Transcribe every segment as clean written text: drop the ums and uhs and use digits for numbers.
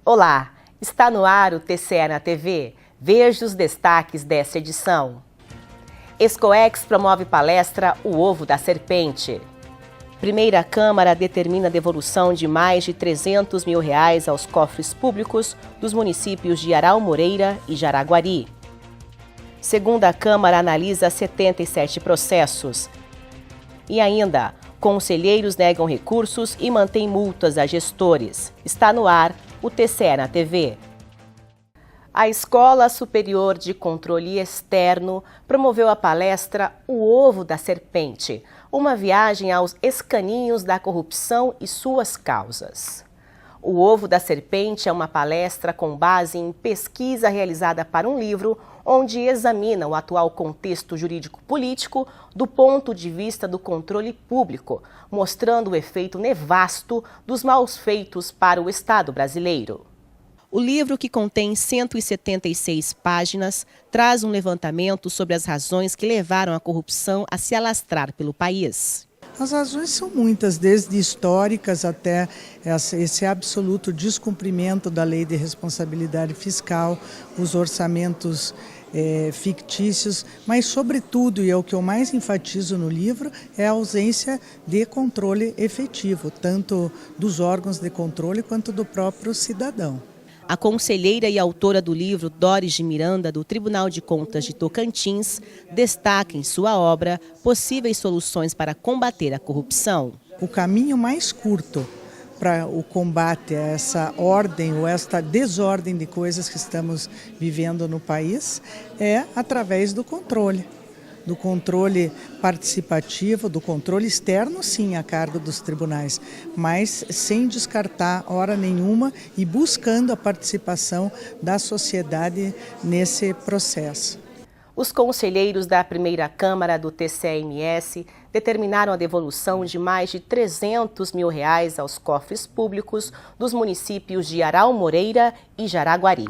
Olá, está no ar o TCE na TV. Veja os destaques desta edição. Escoex promove palestra O Ovo da Serpente. Primeira Câmara determina a devolução de mais de R$300 mil aos cofres públicos dos municípios de Aral Moreira e Jaraguari. Segunda Câmara analisa 77 processos. E ainda, conselheiros negam recursos e mantêm multas a gestores. Está no ar o TCE na TV. A Escola Superior de Controle Externo promoveu a palestra O Ovo da Serpente, uma viagem aos escaninhos da corrupção e suas causas. O Ovo da Serpente é uma palestra com base em pesquisa realizada para um livro onde examina o atual contexto jurídico-político do ponto de vista do controle público, mostrando o efeito nefasto dos maus feitos para o Estado brasileiro. O livro, que contém 176 páginas, traz um levantamento sobre as razões que levaram a corrupção a se alastrar pelo país. As razões são muitas, desde históricas até esse absoluto descumprimento da lei de responsabilidade fiscal, os orçamentos fictícios, mas sobretudo, e é o que eu mais enfatizo no livro, é a ausência de controle efetivo, tanto dos órgãos de controle quanto do próprio cidadão. A conselheira e autora do livro, Doris de Miranda, do Tribunal de Contas de Tocantins, destaca em sua obra possíveis soluções para combater a corrupção. O caminho mais curto para o combate a essa ordem ou esta desordem de coisas que estamos vivendo no país é através do controle participativo, do controle externo, sim, a cargo dos tribunais, mas sem descartar hora nenhuma e buscando a participação da sociedade nesse processo. Os conselheiros da Primeira Câmara do TCE-MS determinaram a devolução de mais de R$300 mil aos cofres públicos dos municípios de Aral Moreira e Jaraguari.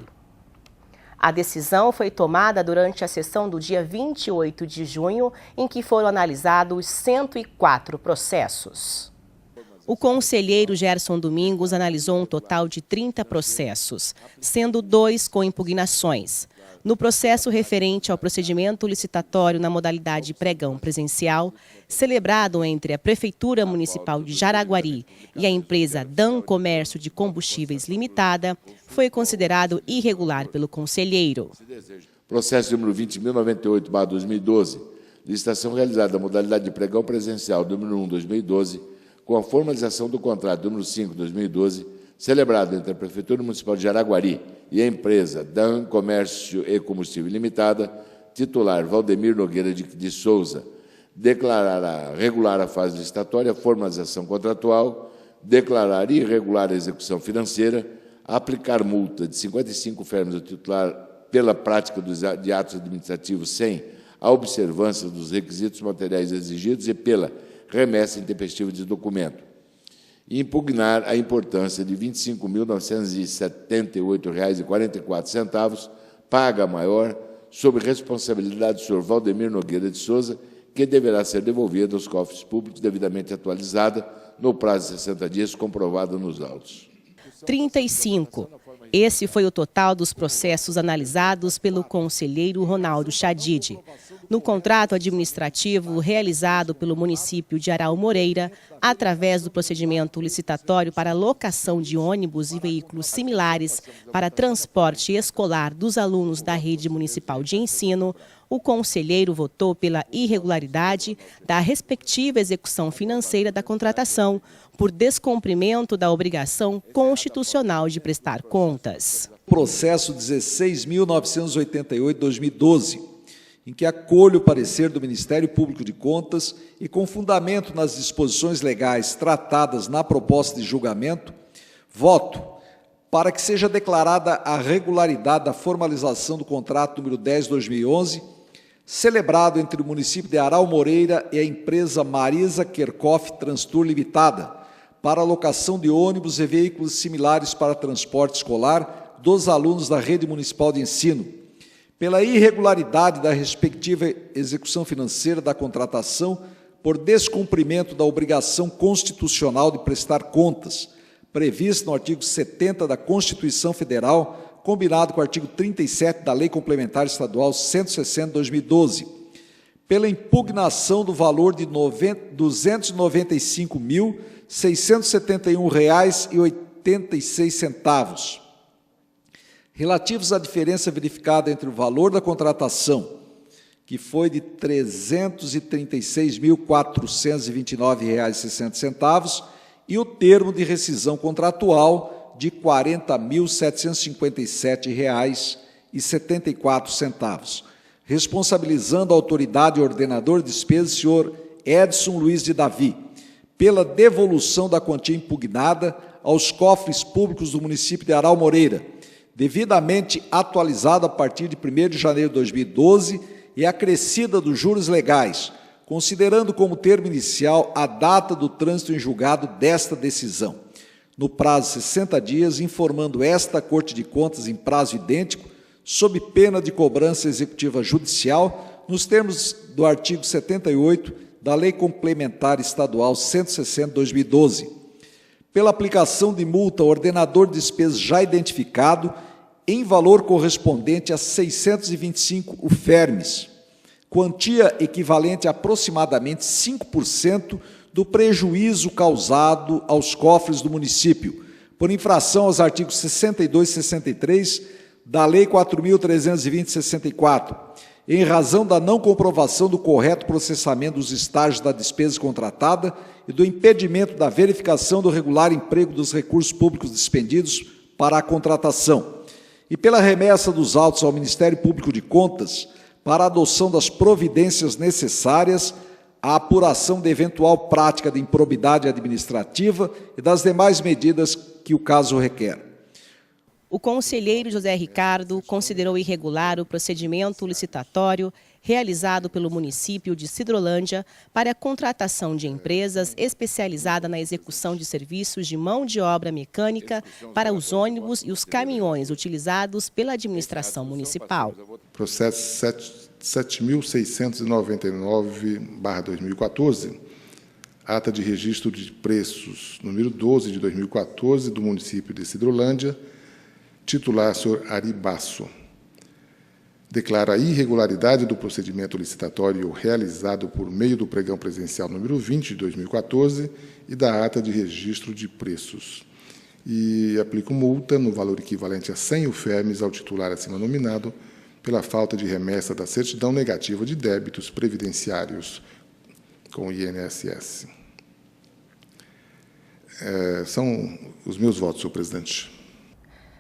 A decisão foi tomada durante a sessão do dia 28 de junho, em que foram analisados 104 processos. O conselheiro Gerson Domingos analisou um total de 30 processos, sendo 2 com impugnações. No processo referente ao procedimento licitatório na modalidade pregão presencial, celebrado entre a Prefeitura Municipal de Jaraguari e a empresa Dan Comércio de Combustíveis Limitada, foi considerado irregular pelo conselheiro. Processo número 20.098/2012, licitação realizada na modalidade de pregão presencial número 1/2012, com a formalização do contrato número 5/2012, celebrado entre a Prefeitura Municipal de Jaraguari e a empresa Dan Comércio e Combustível Limitada, titular Valdemir Nogueira de Souza, declarará regular a fase licitatória, a formalização contratual, declarar irregular a execução financeira, aplicar multa de 55 fermes ao titular pela prática de atos administrativos sem a observância dos requisitos materiais exigidos e pela remessa intempestiva de documento. E impugnar a importância de R$ 25.978,44, paga maior, sob responsabilidade do senhor Valdemir Nogueira de Souza, que deverá ser devolvida aos cofres públicos devidamente atualizada no prazo de 60 dias, comprovada nos autos. 35. Esse foi o total dos processos analisados pelo conselheiro Ronaldo Chadid. No contrato administrativo realizado pelo município de Aral Moreira, através do procedimento licitatório para locação de ônibus e veículos similares para transporte escolar dos alunos da rede municipal de ensino, o conselheiro votou pela irregularidade da respectiva execução financeira da contratação, por descumprimento da obrigação constitucional de prestar contas. Processo 16.988/2012, em que acolho o parecer do Ministério Público de Contas e, com fundamento nas disposições legais tratadas na proposta de julgamento, voto para que seja declarada a regularidade da formalização do contrato número 10/2011, celebrado entre o município de Aral Moreira e a empresa Marisa Kerkhoff Transtour Limitada, para alocação de ônibus e veículos similares para transporte escolar dos alunos da rede municipal de ensino, pela irregularidade da respectiva execução financeira da contratação, por descumprimento da obrigação constitucional de prestar contas, previsto no artigo 70 da Constituição Federal, combinado com o artigo 37 da Lei Complementar Estadual 160/2012, pela impugnação do valor de R$ 295.671,86, relativos à diferença verificada entre o valor da contratação, que foi de R$ 336.429,60, e o termo de rescisão contratual de R$ 40.757,74, responsabilizando a autoridade ordenadora de despesas, senhor Edson Luiz de Davi, pela devolução da quantia impugnada aos cofres públicos do município de Aral Moreira, devidamente atualizado a partir de 1º de janeiro de 2012 e acrescida dos juros legais, considerando como termo inicial a data do trânsito em julgado desta decisão, no prazo de 60 dias, informando esta Corte de Contas em prazo idêntico, sob pena de cobrança executiva judicial, nos termos do artigo 78 da Lei Complementar Estadual 160/2012, pela aplicação de multa ao ordenador de despesas já identificado, em valor correspondente a 625 UFERMES, quantia equivalente a aproximadamente 5% do prejuízo causado aos cofres do município, por infração aos artigos 62 e 63 da Lei 4.320/64, em razão da não comprovação do correto processamento dos estágios da despesa contratada e do impedimento da verificação do regular emprego dos recursos públicos despendidos para a contratação, e pela remessa dos autos ao Ministério Público de Contas para a adoção das providências necessárias à apuração de eventual prática de improbidade administrativa e das demais medidas que o caso requer. O conselheiro José Ricardo considerou irregular o procedimento licitatório realizado pelo município de Sidrolândia para a contratação de empresas especializadas na execução de serviços de mão de obra mecânica para os ônibus e os caminhões utilizados pela administração municipal. Processo 7.699/2014, ata de registro de preços número 12 de 2014 do município de Sidrolândia, titular senhor Ari Basso. Declara a irregularidade do procedimento licitatório realizado por meio do pregão presencial número 20 de 2014 e da ata de registro de preços. E aplica multa no valor equivalente a 100 UFERMES ao titular acima nominado pela falta de remessa da certidão negativa de débitos previdenciários com o INSS. São os meus votos, senhor presidente.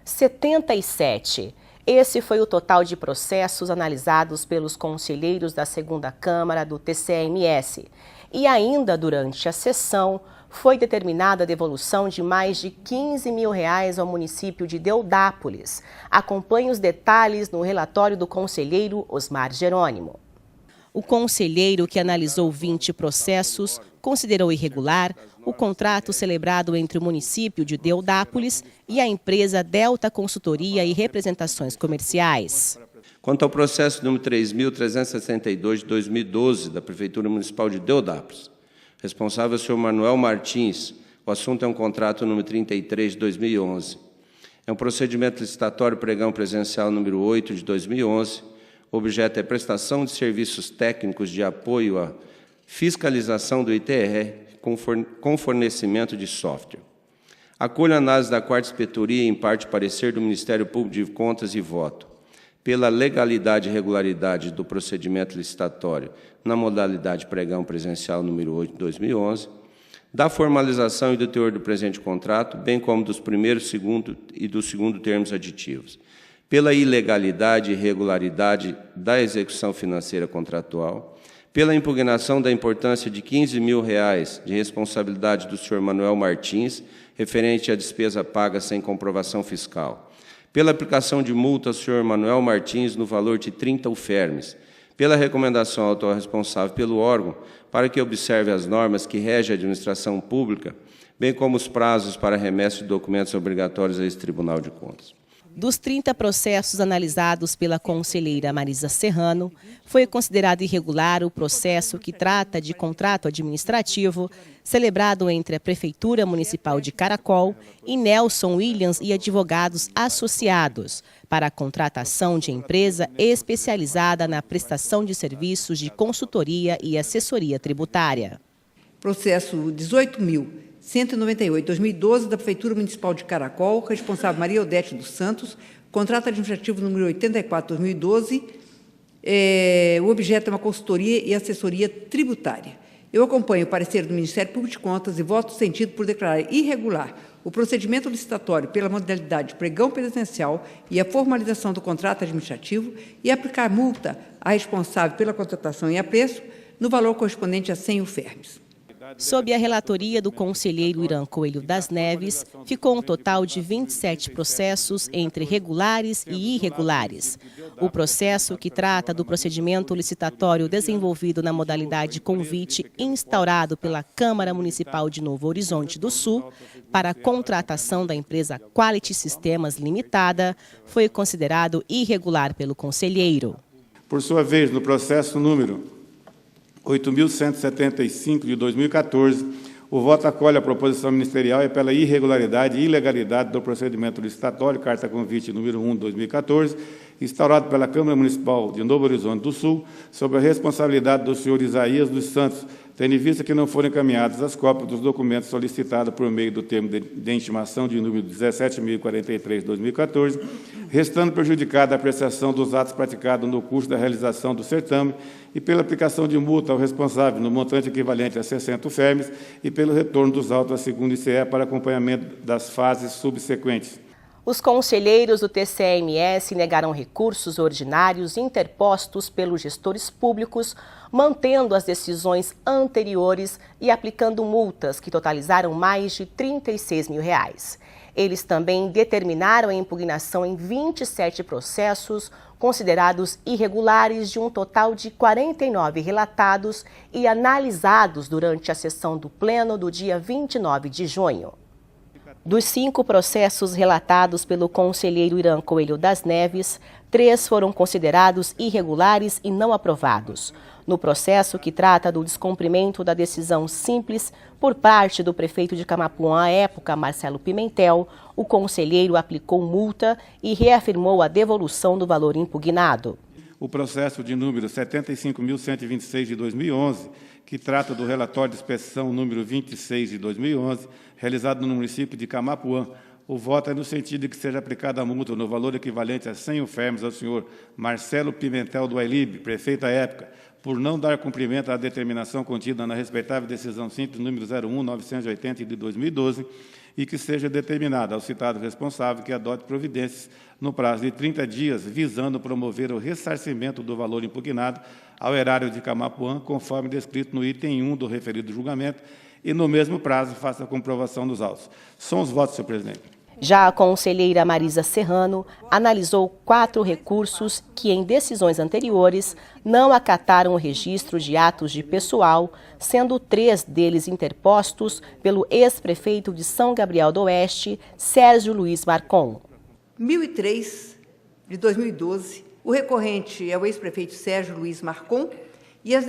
77. Esse foi o total de processos analisados pelos conselheiros da 2ª Câmara do TCMS. E ainda durante a sessão, foi determinada a devolução de mais de R$15 mil ao município de Deodápolis. Acompanhe os detalhes no relatório do conselheiro Osmar Jerônimo. O conselheiro, que analisou 20 processos, considerou irregular o contrato celebrado entre o município de Deodápolis e a empresa Delta Consultoria e Representações Comerciais. Quanto ao processo número 3.362 de 2012 da Prefeitura Municipal de Deodápolis, responsável é o senhor Manuel Martins, o assunto é um contrato número 33 de 2011. É um procedimento licitatório pregão presencial número 8 de 2011. O objeto é prestação de serviços técnicos de apoio à fiscalização do ITR com fornecimento de software. Acolho a análise da 4ª Inspetoria e, em parte, parecer do Ministério Público de Contas e voto pela legalidade e regularidade do procedimento licitatório na modalidade pregão presencial número 8 de 2011, da formalização e do teor do presente contrato, bem como dos primeiro, segundo e do segundo termos aditivos, pela ilegalidade e irregularidade da execução financeira contratual, pela impugnação da importância de R$15 mil de responsabilidade do senhor Manuel Martins, referente à despesa paga sem comprovação fiscal, pela aplicação de multa ao senhor Manuel Martins no valor de 30 UFERMES, pela recomendação ao autor responsável pelo órgão para que observe as normas que regem a administração pública, bem como os prazos para remessa de documentos obrigatórios a esse Tribunal de Contas. Dos 30 processos analisados pela conselheira Marisa Serrano, foi considerado irregular o processo que trata de contrato administrativo celebrado entre a Prefeitura Municipal de Caracol e Nelson Williams e advogados associados para a contratação de empresa especializada na prestação de serviços de consultoria e assessoria tributária. Processo 18.198/2012 da Prefeitura Municipal de Caracol, responsável Maria Odete dos Santos, contrato administrativo número 84/2012, o objeto é uma consultoria e assessoria tributária. Eu acompanho o parecer do Ministério Público de Contas e voto no sentido por declarar irregular o procedimento licitatório pela modalidade de pregão presencial e a formalização do contrato administrativo e aplicar multa à responsável pela contratação em apreço no valor correspondente a 100 UFERMs. Sob a relatoria do conselheiro Irã Coelho das Neves, ficou um total de 27 processos entre regulares e irregulares. O processo, que trata do procedimento licitatório desenvolvido na modalidade convite instaurado pela Câmara Municipal de Novo Horizonte do Sul para a contratação da empresa Quality Sistemas Limitada, foi considerado irregular pelo conselheiro. Por sua vez, no processo número 8.175 de 2014, o voto acolhe a proposição ministerial e pela irregularidade e ilegalidade do procedimento licitatório, carta convite número 1 de 2014, instaurado pela Câmara Municipal de Novo Horizonte do Sul, sob a responsabilidade do senhor Isaías dos Santos, tendo em vista que não foram encaminhadas as cópias dos documentos solicitados por meio do termo de intimação de número 17.043 de 2014, restando prejudicada a apreciação dos atos praticados no curso da realização do certame e pela aplicação de multa ao responsável no montante equivalente a 60 UFERMs e pelo retorno dos autos à segunda ICE para acompanhamento das fases subsequentes. Os conselheiros do TCMS negaram recursos ordinários interpostos pelos gestores públicos, mantendo as decisões anteriores e aplicando multas que totalizaram mais de R$ 36 mil. Eles também determinaram a impugnação em 27 processos considerados irregulares, de um total de 49 relatados e analisados durante a sessão do Pleno do dia 29 de junho. Dos 5 processos relatados pelo conselheiro Irã Coelho das Neves, 3 foram considerados irregulares e não aprovados. No processo que trata do descumprimento da decisão simples por parte do prefeito de Camapuã à época, Marcelo Pimentel, o conselheiro aplicou multa e reafirmou a devolução do valor impugnado. O processo de número 75.126 de 2011, que trata do relatório de inspeção número 26 de 2011, realizado no município de Camapuã. O voto é no sentido de que seja aplicada a multa no valor equivalente a 100 UFERMs ao senhor Marcelo Pimentel do Ailib, prefeito à época, por não dar cumprimento à determinação contida na respeitável decisão simples número 01.980 de 2012, e que seja determinado ao citado responsável que adote providências no prazo de 30 dias, visando promover o ressarcimento do valor impugnado ao erário de Camapuã, conforme descrito no item 1 do referido julgamento, e no mesmo prazo faça a comprovação dos autos. São os votos, senhor presidente. Já a conselheira Marisa Serrano analisou 4 recursos que, em decisões anteriores, não acataram o registro de atos de pessoal, sendo 3 deles interpostos pelo ex-prefeito de São Gabriel do Oeste, Sérgio Luiz Marcon. 1003, de 2012, o recorrente é o ex-prefeito Sérgio Luiz Marcon e as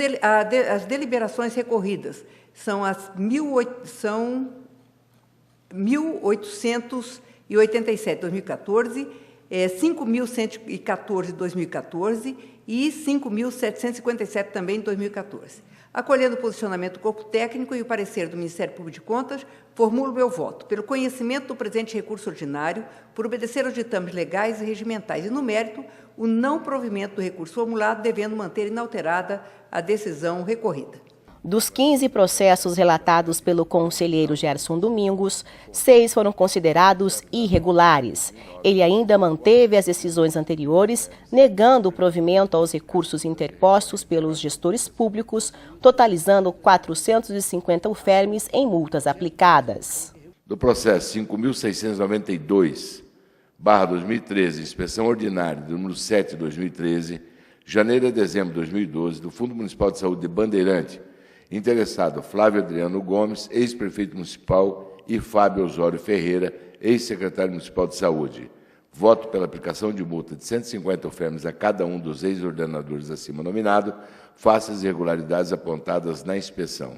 deliberações recorridas são as 1.887 de 2014, 5.114 de 2014 e 5.757 também de 2014. Acolhendo o posicionamento do corpo técnico e o parecer do Ministério Público de Contas, formulo meu voto pelo conhecimento do presente recurso ordinário, por obedecer aos ditames legais e regimentais e, no mérito, o não provimento do recurso formulado, devendo manter inalterada a decisão recorrida. Dos 15 processos relatados pelo conselheiro Gerson Domingos, 6 foram considerados irregulares. Ele ainda manteve as decisões anteriores, negando o provimento aos recursos interpostos pelos gestores públicos, totalizando 450 UFERMs em multas aplicadas. Do processo 5.692/2013, inspeção ordinária, número 7 de 2013, janeiro a dezembro de 2012, do Fundo Municipal de Saúde de Bandeirante, interessado Flávio Adriano Gomes, ex-prefeito municipal, e Fábio Osório Ferreira, ex-secretário municipal de Saúde. voto pela aplicação de multa de 150 UFEMs a cada um dos ex-ordenadores acima nominado, face às irregularidades apontadas na inspeção.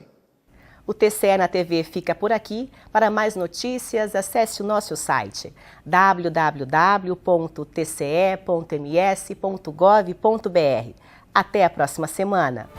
O TCE na TV fica por aqui. Para mais notícias, acesse o nosso site www.tce.ms.gov.br. Até a próxima semana.